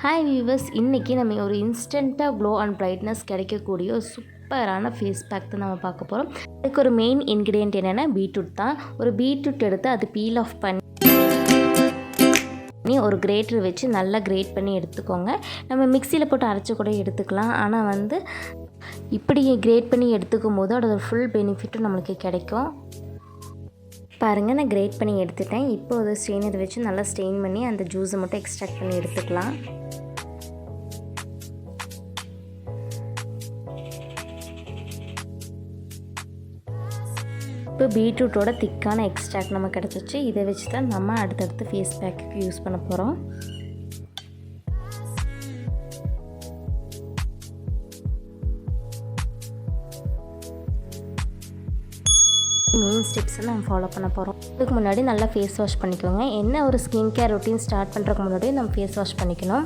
Hi viewers, இன்றைக்கி நம்ம ஒரு இன்ஸ்டண்ட்டாக க்ளோ அண்ட் பிரைட்னஸ் கிடைக்கக்கூடிய ஒரு சூப்பரான ஃபேஸ் பேக் தான் நம்ம பார்க்க போகிறோம். அதுக்கு ஒரு மெயின் இன்க்ரீடியன்ட் என்னென்னா பீட்ரூட் தான். ஒரு பீட்ரூட் எடுத்து அது பீல் ஆஃப் பண்ணி ஒரு கிரேட்டர் வச்சு நல்லா கிரேட் பண்ணி எடுத்துக்கோங்க. நம்ம மிக்சியில் போட்டு அரைச்சி கூட எடுத்துக்கலாம். ஆனால் இப்படி கிரேட் பண்ணி எடுத்துக்கும் போது அதோட ஃபுல் பெனிஃபிட்டும் நம்மளுக்கு கிடைக்கும். பாருங்கள், நான் கிரேட் பண்ணி எடுத்துட்டேன். இப்போ ஒரு ஸ்ட்ரெயினர் வச்சு நல்லா ஸ்ட்ரெயின் பண்ணி அந்த ஜூஸை மட்டும் எக்ஸ்ட்ராக்ட் பண்ணி எடுத்துக்கலாம். இப்போ பீட்ரூட்டோட திக்கான எக்ஸ்ட்ராக்ட் நம்ம கிடச்சிச்சு. இதை வச்சு தான் நம்ம அடுத்தடுத்து ஃபேஸ் பேக்குக்கு யூஸ் பண்ண போகிறோம். மெயின் ஸ்டெப்ஸை நம்ம ஃபாலோ பண்ண போகிறோம். இதுக்கு முன்னாடி நல்லா ஃபேஸ் வாஷ் பண்ணிக்கோங்க. என்ன ஒரு ஸ்கின் கேர் ரொட்டீன் ஸ்டார்ட் பண்ணுறதுக்கு முன்னாடி நம்ம ஃபேஸ் வாஷ் பண்ணிக்கணும்.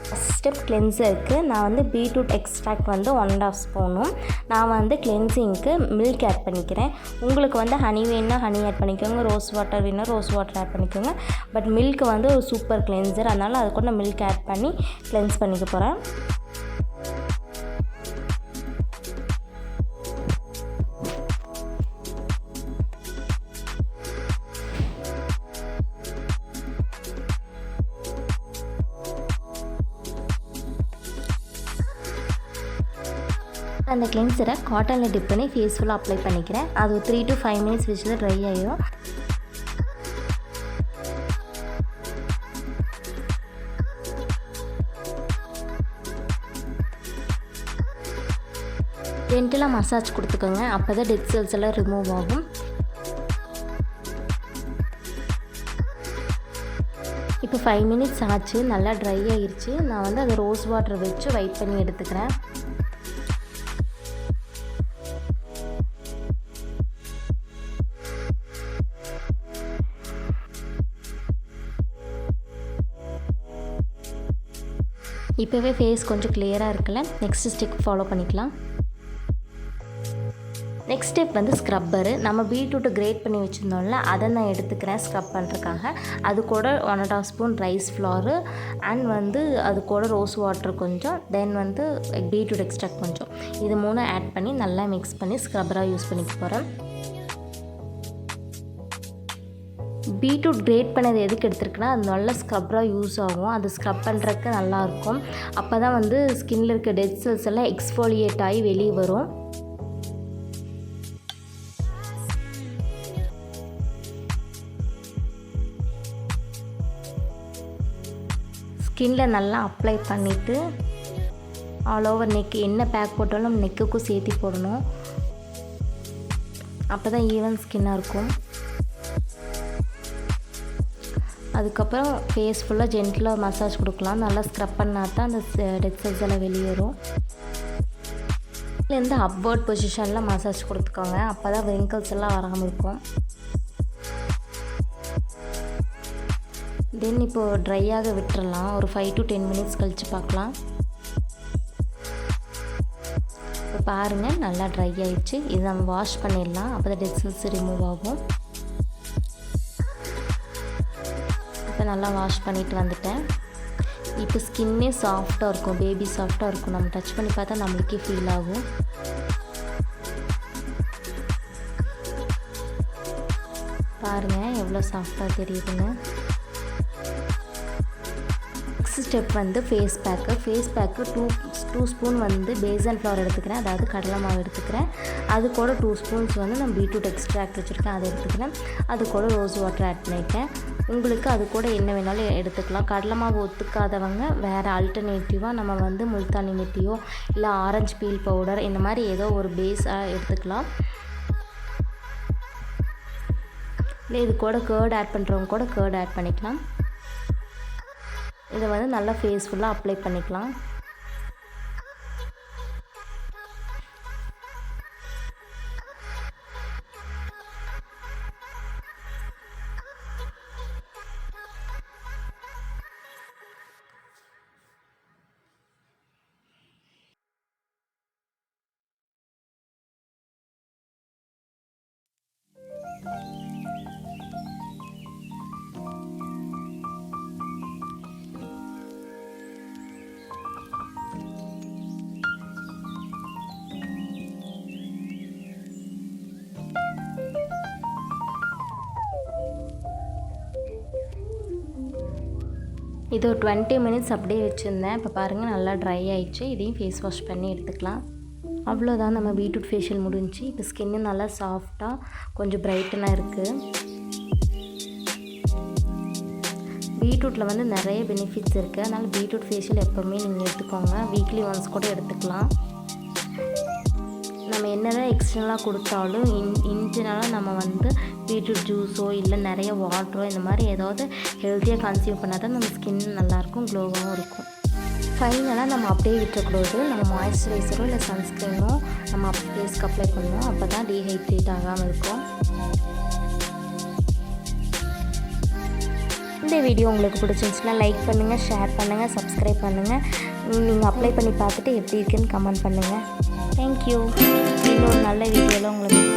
ஃபஸ்ட் ஸ்டெப் கிளென்சருக்கு நான் பீட்ரூட் எக்ஸ்ட்ராக்ட் 1.5 ஸ்பூனும் நான் கிளென்சிங்க்கு மில்க் ஆட் பண்ணிக்கிறேன். உங்களுக்கு ஹனி வேணுன்னா ஹனி ஆட் பண்ணிக்கோங்க, ரோஸ் வாட்டர் வேணுன்னா ரோஸ் வாட்டர் ஆட் பண்ணிக்கோங்க. பட் மில்க் ஒரு சூப்பர் கிளென்சர், அதனால் அது கூட நான் மில்க் ஆட் பண்ணி கிளென்ஸ் பண்ணிக்க போகிறேன். அந்த கிளென்சரை காட்டனில் டிப் பண்ணி ஃபேஸ் ஃபுல்லாக அப்ளை பண்ணிக்கிறேன். அது 3 to 5 minutes வச்சு ட்ரை ஆகிடும். ஜென்டலாக மசாஜ் கொடுத்துக்கோங்க. அப்போ தான் டெட் செல்ஸ் எல்லாம் ரிமூவ் ஆகும். இப்போ 5 minutes ஆச்சு, நல்லா ட்ரை ஆகிருச்சு. நான் அதை ரோஸ் வாட்டர் வச்சு வைப் பண்ணி எடுத்துக்கிறேன். இப்போவே ஃபேஸ் கொஞ்சம் கிளியராக இருக்குல்ல. நெக்ஸ்ட் ஸ்டெப் ஃபாலோ பண்ணிக்கலாம். Next step scrubber. நம்ம பீட்ரூட்டை கிரேட் பண்ணி வச்சுருந்தோம்ல, அதை நான் எடுத்துக்கிறேன் ஸ்க்ரப் பண்ணுறதுக்காக. அது கூட 1.5 ஸ்பூன் ரைஸ் ஃப்ளாரு அண்ட் அது கூட ரோஸ் வாட்டர் கொஞ்சம், தென் பீட்ரூட் எக்ஸ்ட்ராக்ட் கொஞ்சம், இது 3 ஆட் பண்ணி நல்லா மிக்ஸ் பண்ணி ஸ்க்ரப்பராக யூஸ் பண்ணிக்க போகிறேன். பீட்ரூட் கிரேட் பண்ணது எதுக்கு எடுத்துருக்குன்னா, அது நல்ல ஸ்க்ரப்பராக யூஸ் ஆகும். அது ஸ்க்ரப் பண்ணுறதுக்கு நல்லாயிருக்கும். அப்போ தான் ஸ்கின்னில் இருக்க டெட் செல்ஸ் எல்லாம் எக்ஸ்ஃபோலியேட் ஆகி வெளியே வரும். ஸ்கின்னில் நல்லா அப்ளை பண்ணிவிட்டு ஆல் ஓவர் நெக் என்ன பேக் போட்டாலும் நம்ம நெக்குக்கும் சேர்த்து போடணும். அப்போ தான் ஈவன் ஸ்கின்னாக இருக்கும். அதுக்கப்புறம் ஃபேஸ் ஃபுல்லாக ஜென்டிலாக மசாஜ் கொடுக்கலாம். நல்லா ஸ்க்ரப் பண்ணால் தான் அந்த டெட் செல்ஸ் எல்லாம் வெளியேறும். இதுலேருந்து அப்வர்ட் பொசிஷனில் மசாஜ் கொடுத்துக்கோங்க. அப்போ தான் விரிங்கிள்ஸ் எல்லாம் வராமல் இருக்கும். தென் இப்போது ட்ரையாக விட்டுறலாம். ஒரு 5 to 10 minutes கழித்து பார்க்கலாம். இப்போ பாருங்கள், நல்லா ட்ரை ஆகிடுச்சு. இது நம்ம வாஷ் பண்ணிடலாம். அப்போ தான் டெட் செல்ஸ் ரிமூவ் ஆகும். இப்போ நல்லா வாஷ் பண்ணிவிட்டு வந்துட்டேன். இப்போ ஸ்கின்னே சாஃப்டாக இருக்கும், பேபி சாஃப்டாக இருக்கும். நம்ம டச் பண்ணி பார்த்தா நம்மளுக்கே ஃபீல் ஆகும். பாருங்கள் எவ்வளோ சாஃப்டாக தெரியுதுங்க. Next step face pack. Face pack 2 spoon besan flour எடுத்துக்கிறேன், அதாவது கடலை மாவு எடுத்துக்கிறேன். அது கூட 2 ஸ்பூன்ஸ் நான் பீட்ரூட் எக்ஸ்ட்ராக்ட் வச்சுருக்கேன், அதை எடுத்துக்கிறேன். அது கூட ரோஸ் வாட்டர் ஆட் பண்ணியிருக்கேன். உங்களுக்கு அது கூட என்ன வேணாலும் எடுத்துக்கலாம். கடலை மாவு ஒத்துக்காதவங்க வேறு ஆல்டர்னேட்டிவாக நம்ம முல்தானி மெட்டியோ இல்லை ஆரஞ்சு பீல் பவுடர் இந்த மாதிரி ஏதோ ஒரு பேஸாக எடுத்துக்கலாம். இல்லை இது கூட கர்ட் ஆட் பண்ணுறவங்க கூட கர்ட் ஆட் பண்ணிக்கலாம். இதை நல்லா ஃபேஸ் ஃபுல்லாக அப்ளை பண்ணிக்கலாம். இது ஒரு 20 மினிட்ஸ் அப்படியே வச்சுருந்தேன். இப்போ பாருங்கள் நல்லா ட்ரை ஆகிடுச்சு. இதையும் ஃபேஸ் வாஷ் பண்ணி எடுத்துக்கலாம். அவ்வளோதான், நம்ம பீட்ரூட் ஃபேஷியல் முடிஞ்சு. இப்போ ஸ்கின்னு நல்லா சாஃப்டாக கொஞ்சம் பிரைட்டனாக இருக்குது. பீட்ரூட்டில் வந்து நிறைய பெனிஃபிட்ஸ் இருக்குது. அதனால் பீட்ரூட் ஃபேஷியல் எப்போவுமே நீங்கள் எடுத்துக்கோங்க. வீக்லி ஒன்ஸ் கூட எடுத்துக்கலாம். நம்ம என்ன தான் எக்ஸ்டர்னலாக கொடுத்தாலும் இன்ஜினலாக நம்ம வந்து பீட்ரூட் ஜூஸோ இல்லை நிறைய வாட்டரோ இந்த மாதிரி ஏதாவது ஹெல்த்தியாக கன்சியூம் பண்ணால் தான் நம்ம ஸ்கின் நல்லாயிருக்கும், க்ளோவாகவும் இருக்கும். ஃபைனலாக நம்ம அப்படியே விட்டுறக்கூடாது. நம்ம மாய்ஸ்சரைசரோ இல்லை சன்ஸ்க்ரீனோ நம்ம ஃபேஸ்க்கு அப்ளை பண்ணணும். அப்போ தான் டீஹைட்ரேட் ஆகாமல் இருக்கும். இந்த வீடியோ உங்களுக்கு பிடிச்சிருந்துச்சுன்னா லைக் பண்ணுங்கள், ஷேர் பண்ணுங்கள், சப்ஸ்கிரைப் பண்ணுங்கள். நீங்கள் அப்ளை பண்ணி பார்த்துட்டு எப்படி இருக்குன்னு கமெண்ட் பண்ணுங்கள். தேங்க்யூ. இன்னொரு நல்ல வீடியோவில் உங்களுக்கு